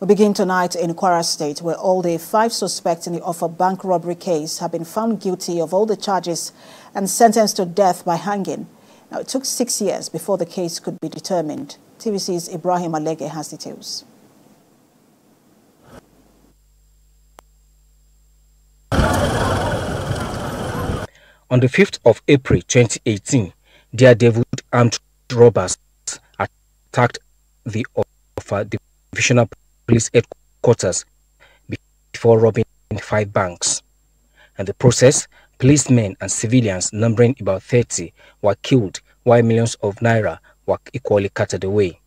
We begin tonight in Kwara State, where all the 5 suspects in the Offa bank robbery case have been found guilty of all the charges and sentenced to death by hanging. Now, it took 6 years before the case could be determined. TVC's Ibrahim Alege has details. On the 5th of April 2018, daredevil armed robbers attacked the Offa Divisional Police Headquarters before robbing 5 banks. In the process, policemen and civilians numbering about 30 were killed, while millions of naira were equally carted away.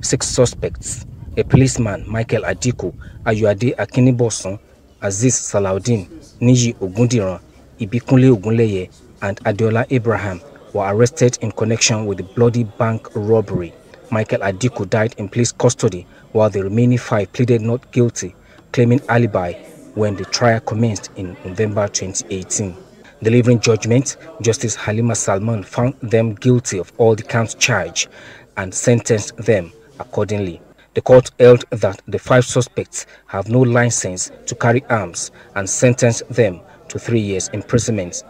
6 suspects, a policeman, Michael Adiko, Ayuade Akiniboson, Aziz Salaudin, Niji Ogundiran, Ibikunle Ogunleye, and Adeola Abraham, were arrested in connection with the bloody bank robbery. Michael Adiko died in police custody, while the remaining 5 pleaded not guilty, claiming alibi when the trial commenced in November 2018. Delivering judgment, Justice Halima Salman found them guilty of all the counts charged and sentenced them accordingly. The court held that the 5 suspects have no license to carry arms and sentenced them to 3 years imprisonment.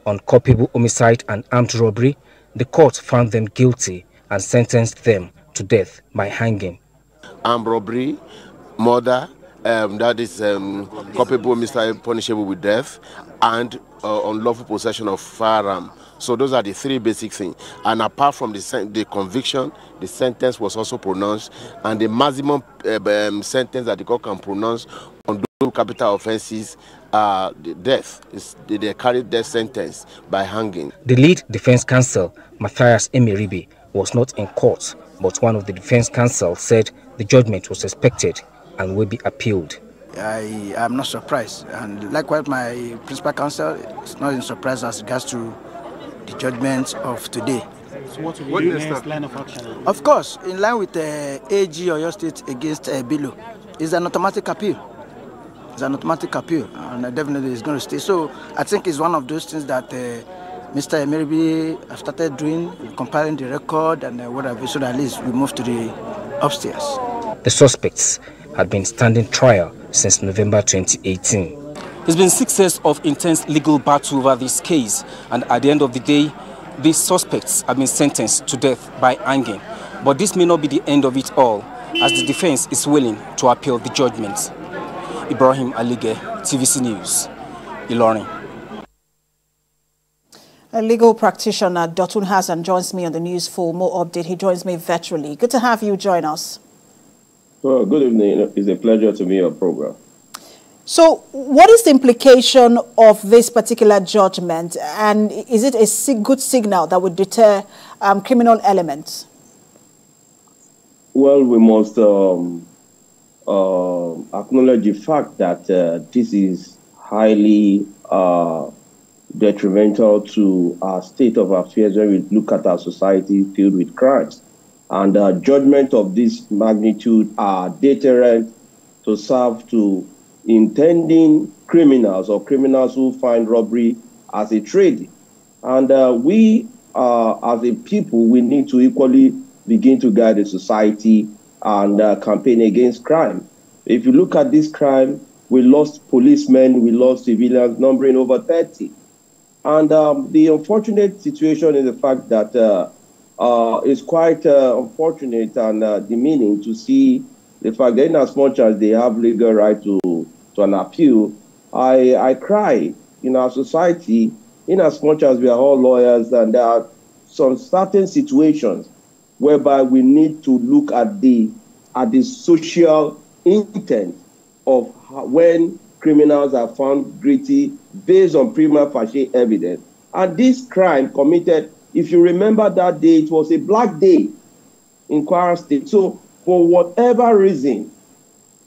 On culpable homicide and armed robbery, the court found them guilty and sentenced them to death by hanging. Armed robbery, murder, that is culpable homicide punishable with death, and unlawful possession of firearm. So those are the 3 basic things. And apart from the conviction, the sentence was also pronounced, and the maximum sentence that the court can pronounce on those capital offenses, the death. They carried death sentence by hanging. The lead defense counsel, Matthias Emiribe, was not in court, but one of the defense counsel said the judgment was expected and will be appealed. I am not surprised, and likewise my principal counsel is not in surprise as regards to the judgment of today. So what will be the next line of action? Of course, in line with AG Oyo State against Bello, it's an automatic appeal. It's an automatic appeal, and definitely it's going to stay. So I think it's one of those things that Mr. Emiribe have started doing, compiling the record and whatever, so that at least we move to the upstairs. The suspects had been standing trial since November 2018. It's been 6 years of intense legal battle over this case, and at the end of the day, these suspects have been sentenced to death by hanging. But this may not be the end of it all, as the defense is willing to appeal the judgment. Ibrahim Alige, TVC News, Ilorin. A legal practitioner, Dotun Hassan, joins me on the news for more update. He joins me virtually. Good to have you join us. Well, good evening. It's a pleasure to be on your program. So what is the implication of this particular judgment, and is it a good signal that would deter criminal elements? Well, we must acknowledge the fact that this is highly detrimental to our state of affairs when we look at our society filled with crimes. And judgment of this magnitude are deterrent to serve to intending criminals or criminals who find robbery as a trade. And we, as a people, we need to equally begin to guide the society and campaign against crime. If you look at this crime, we lost policemen, we lost civilians numbering over 30. And the unfortunate situation is the fact that it's quite unfortunate and demeaning to see the fact that in as much as they have legal right to an appeal, I cry in our society, in as much as we are all lawyers, and there are some certain situations whereby we need to look at the social intent of when criminals are found guilty based on prima facie evidence. And this crime committed, if you remember that day, it was a black day in Kwara State. So for whatever reason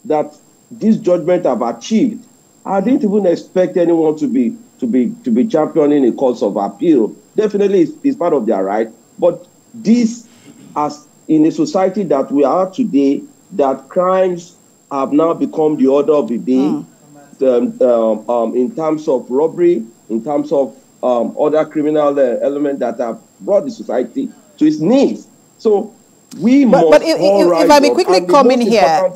that this judgment have achieved, I didn't even expect anyone to be championing a cause of appeal. Definitely it's part of their right. But this, as in a society that we are today, that crimes have now become the order of the day, in terms of robbery, in terms of other criminal elements that have brought the society to its knees. So But if I may quickly come in here,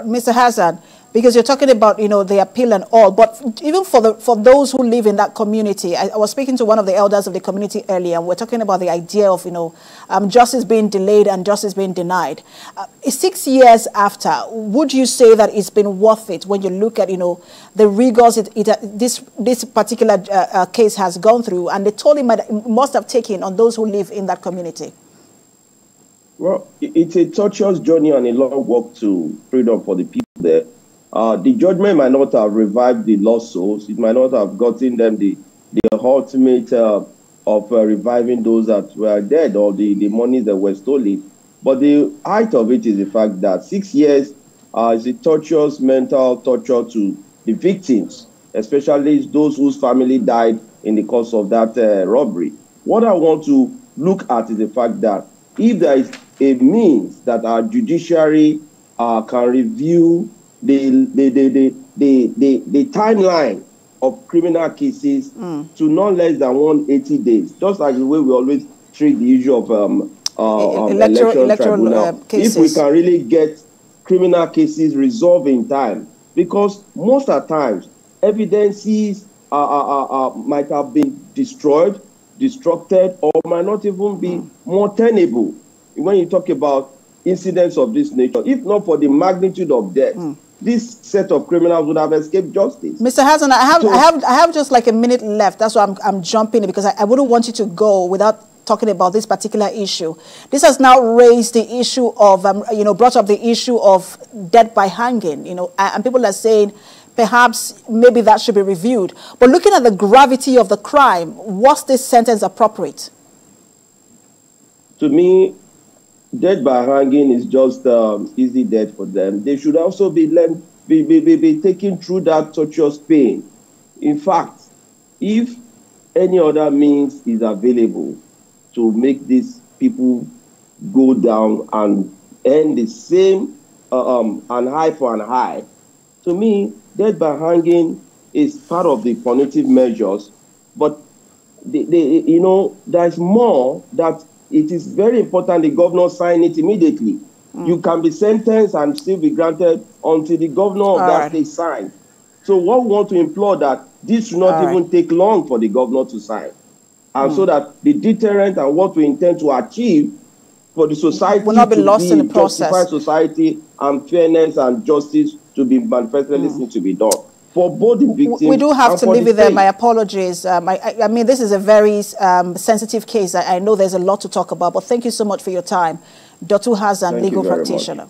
Mr. Hassan, because you're talking about, the appeal and all, but even for those who live in that community, I was speaking to one of the elders of the community earlier, and we're talking about the idea of, justice being delayed and justice being denied. 6 years after, would you say that it's been worth it when you look at, the rigors this particular case has gone through and the toll it must have taken on those who live in that community? Well, it's a tortuous journey and a long walk to freedom for the people there. The judgment might not have revived the lost souls. It might not have gotten them the ultimate of reviving those that were dead or the monies that were stolen. But the height of it is the fact that 6 years is a torturous mental torture to the victims, especially those whose family died in the course of that robbery. What I want to look at is the fact that if there is a means that our judiciary can review the timeline of criminal cases to not less than 180 days, just like the way we always treat the issue of electoral tribunal. Cases. If we can really get criminal cases resolved in time, because most of the times evidences might have been destroyed, destructed, or might not even be more tenable when you talk about incidents of this nature. If not for the magnitude of death, this set of criminals would have escaped justice. Mr. Hassan, I have just like a minute left. That's why I'm jumping in, because I wouldn't want you to go without talking about this particular issue. This has now raised the issue of, brought up the issue of death by hanging, and people are saying perhaps maybe that should be reviewed. But looking at the gravity of the crime, was this sentence appropriate? To me, death by hanging is just easy death for them. They should also be taken through that torturous pain. In fact, if any other means is available to make these people go down and end the same and high for an high, to me, death by hanging is part of the punitive measures. But there's more that. It is very important the governor sign it immediately. You can be sentenced and still be granted until the governor of that state signs. So what we want to implore that this should not even take long for the governor to sign. And so that the deterrent and what we intend to achieve for the society will not be lost in the process. Justified society and fairness and justice to be manifestly seen to be done. For both the victims, we do have to leave it there. My apologies. I mean, this is a very sensitive case. I know there's a lot to talk about, but thank you so much for your time. Dr. Hassan, legal practitioner.